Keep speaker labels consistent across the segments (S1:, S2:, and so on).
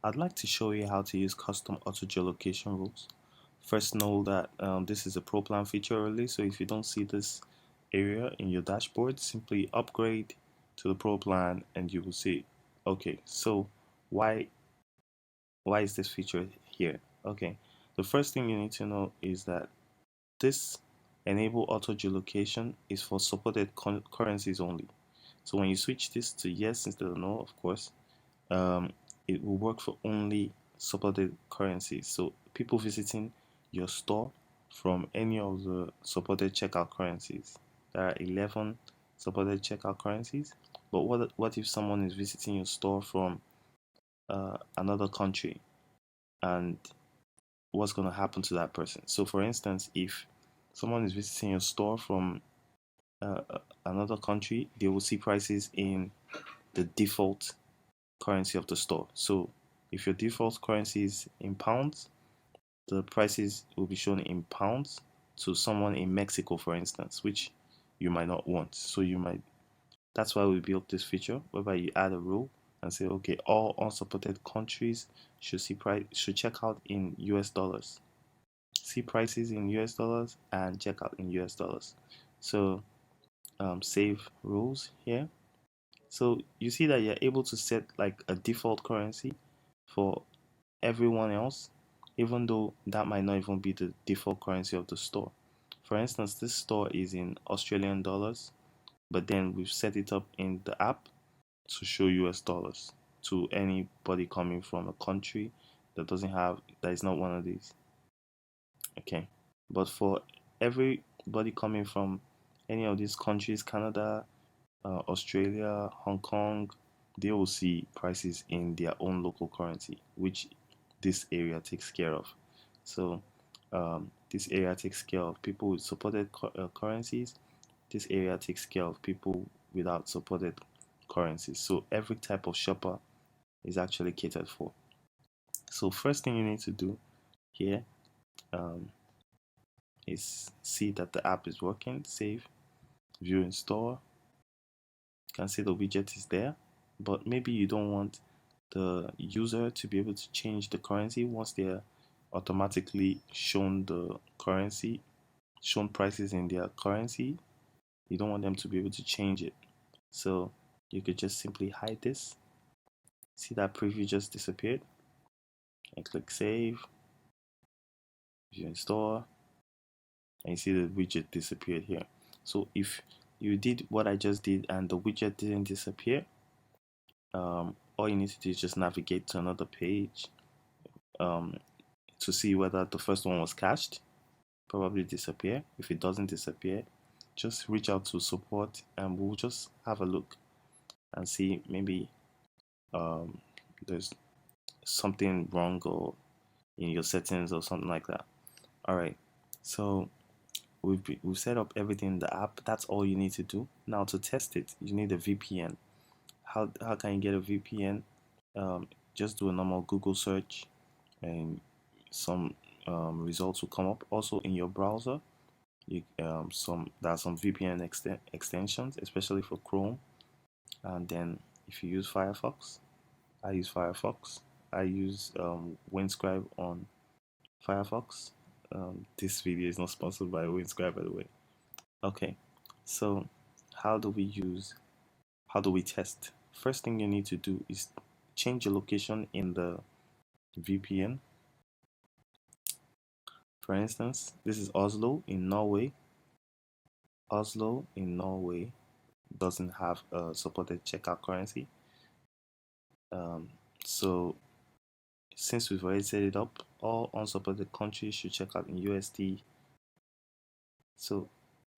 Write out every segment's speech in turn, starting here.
S1: I'd like to show you how to use custom auto geolocation rules. First, know that this is a pro plan feature only, so if you don't see this area in your dashboard, simply upgrade to the pro plan and you will see. Okay, so why why is this feature here? Okay, the first thing you need to know is that this enable auto geolocation is for supported currencies only. So when you switch this to yes instead of no, of course, um, it will work for only supported currencies. So people visiting your store from any of the supported checkout currencies. There are 11 supported checkout currencies. But what if someone is visiting your store from another country, and what's going to happen to that person? So for instance, if someone is visiting your store from another country, they will see prices in the default currency of the store. So if your default currency is in pounds, the prices will be shown in pounds to someone in Mexico, for instance, which you might not want. So you might that's why we built this feature whereby you add a rule and say, okay, all unsupported countries should check out in US dollars. See prices in US dollars and check out in US dollars. So save rules here. So you see that you're able to set like a default currency for everyone else, even though that might not even be the default currency of the store. For instance, this store is in Australian dollars, but then we've set it up in the app to show US dollars to anybody coming from a country that is not one of these. Okay. But for everybody coming from any of these countries, Canada, Australia, Hong Kong, they will see prices in their own local currency, which this area takes care of. So this area takes care of people with supported currencies. This area takes care of people without supported currencies. So every type of shopper is actually catered for. So first thing you need to do here um, is see that the app is working. Save, view, install. You can see the widget is there, but maybe you don't want the user to be able to change the currency once they're automatically shown the currency, shown prices in their currency. You don't want them to be able to change it. So you could just simply hide this. See that preview just disappeared, and click save, view install, and you see the widget disappeared here. So if you did what I just did and the widget didn't disappear, all you need to do is just navigate to another page um, to see whether the first one was cached. Probably disappear. If it doesn't disappear, just reach out to support and we'll just have a look and see maybe um, there's something wrong or in your settings or something like that. All right, so we've set up everything in the app. That's all you need to do. Now to test it, you need a VPN. How can you get a VPN? Just do a normal Google search, and some results will come up. Also in your browser, there are some VPN extensions, especially for Chrome. And then if you use Firefox, I use Firefox. I use Windscribe on Firefox. This video is not sponsored by Windscribe, by the way. Okay, so how do we use? How do we test? First thing you need to do is change your location in the VPN. For instance, this is Oslo in Norway. Oslo in Norway doesn't have a supported checkout currency. Um, so since we've already set it up, all unsupported countries should check out in USD. So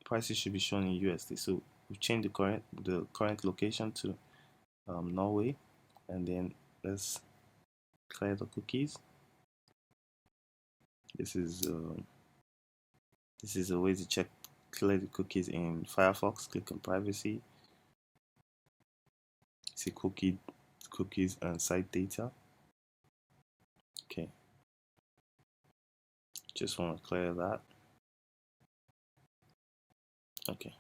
S1: prices should be shown in USD. So we've changed the current location to Norway, and then let's clear the cookies. This is uh, this is a way to check clear the cookies in Firefox. Click on privacy. See cookies and site data. Okay, just want to clear that. Okay,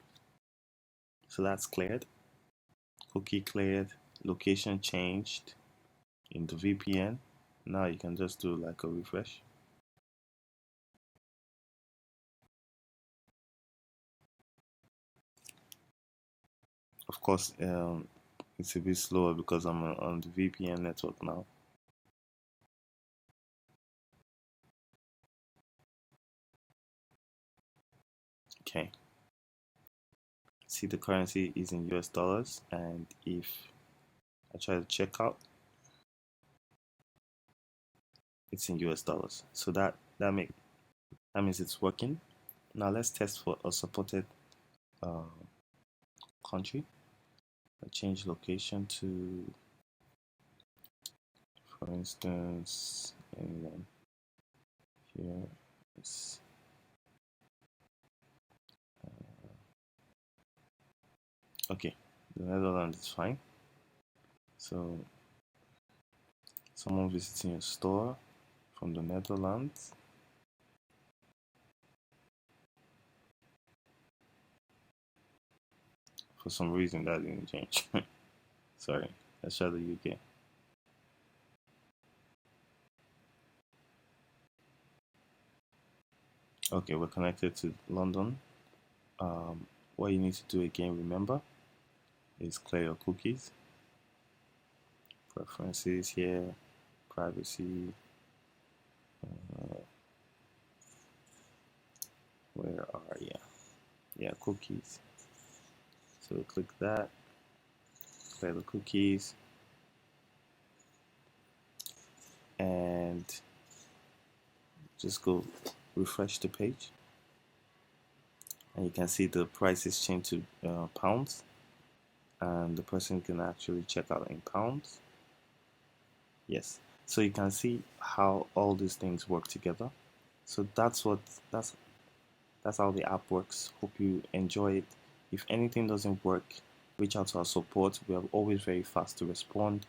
S1: so that's cleared. Cookie cleared. Location changed in the VPN. Now you can just do like a refresh. Of course, it's a bit slower because I'm on the VPN network now. Okay, see the currency is in US dollars, and if I try to check out, it's in US dollars. So that means it's working. Now let's test for a supported uh, country. I change location to, for instance, England. Here is okay. The Netherlands is fine. So someone visiting a store from the Netherlands. For some reason that didn't change. Sorry. Let's try the UK. Okay, we're connected to London. What you need to do again, remember, is clear your cookies. Preferences here, privacy. Where are you? Yeah, cookies. So click that, clear the cookies, and just go refresh the page. And you can see the prices change to pounds, and the person can actually check out in pounds. Yes. So you can see how all these things work together. So that's that's how the app works. Hope you enjoy it. If anything doesn't work, reach out to our support. We are always very fast to respond.